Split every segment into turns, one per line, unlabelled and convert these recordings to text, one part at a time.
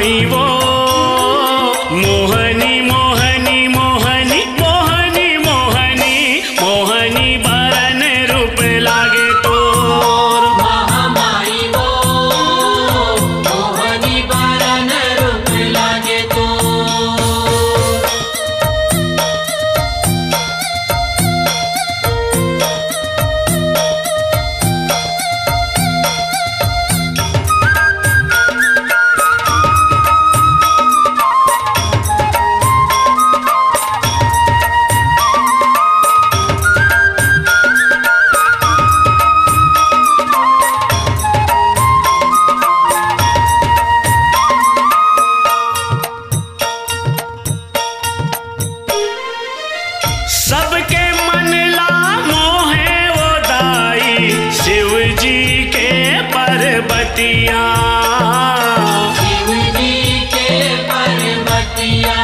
महामाई वो मोहनी मोहनी मोहनी मोहनी मोहनी मोहनी बरन रूप लागे तोर।
महामाई वो मोहनी बरन रूप लागे तोर।
सबके मन ला मोहे वो दाई शिव जी के पर्वतिया।
शिव जी के पर्वतिया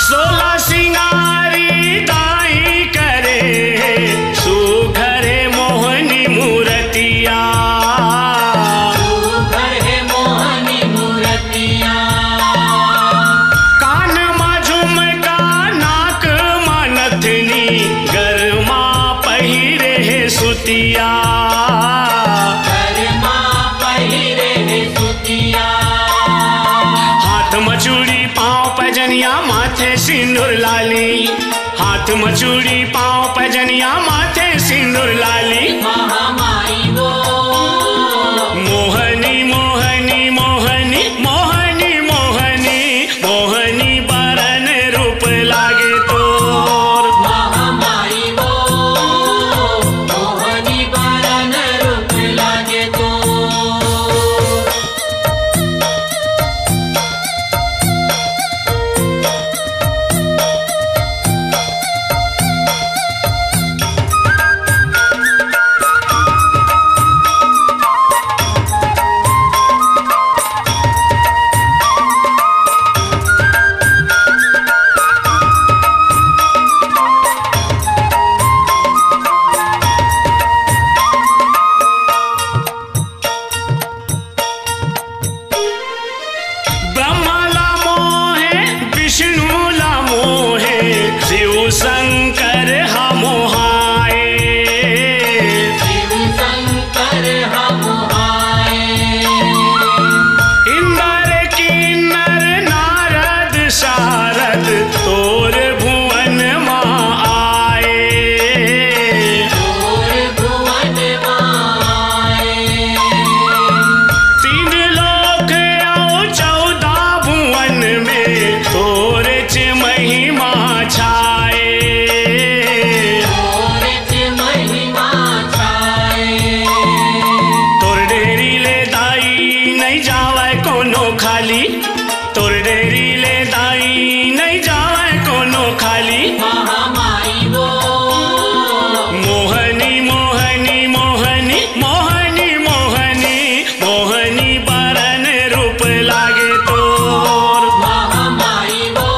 16 सिंगारी दाई करे सुघरे मोहनी मूर्तिया।
सुघरे मोहनी मूर्तिया
कान मा झुमका नाक मा नथनी गरमा पहिरे है सुतिया।
गरमा पहिरे है सुतिया।
हाथ मचूड़ी पाँव पैजनिया माथे सिंदूर लाली। हाथ मचूड़ी पाँव पैजनिया माथे सिंदूर लाली।
महामाई वो
मोहनी मोहनी मोहनी मोहनी मोहनी मोहनी बरन रूप लागे तोर।
महामाई वो मोहनी बरन रूप लागे तोर।
ब्रह्मा ला मोहे विष्णु ला मोहे शिव शंकर हमोहाए।
शिव शंकर हम आए।
इंद्र किन्नर नारद शारद तोर भुवन माँ आए।
तोर भुवन माए।
3 लोक आओ 14 भुवन में तोर च महिमा छाए।
तोर च महिमा छाए।
तोर डेरी ले दाई नहीं जावे कोनो खाली। तोर डेरी ले दाई नहीं जावे कोनो खाली।
महामाई वो
मोहनी मोहनी मोहनी मोहनी मोहनी मोहनी बरन रूप लागे तोर।
महामाई वो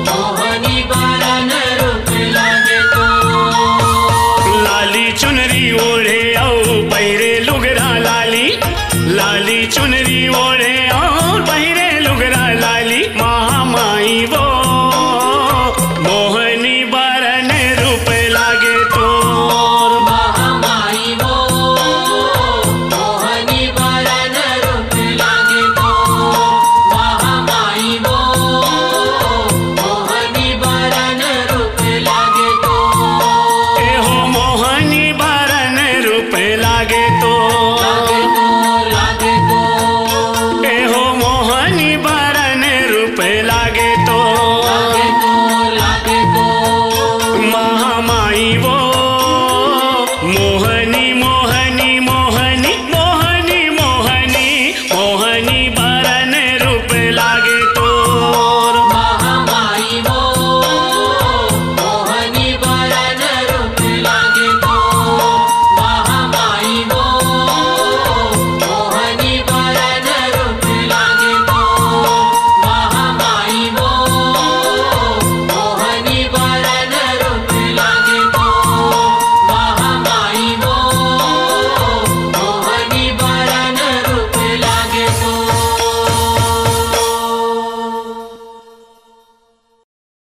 मोहनी बरन रूप लागे तोर।
लाली चुनरी ओढ़े औ पैरे लुगरा लाली। लाली चुनरी ओढ़े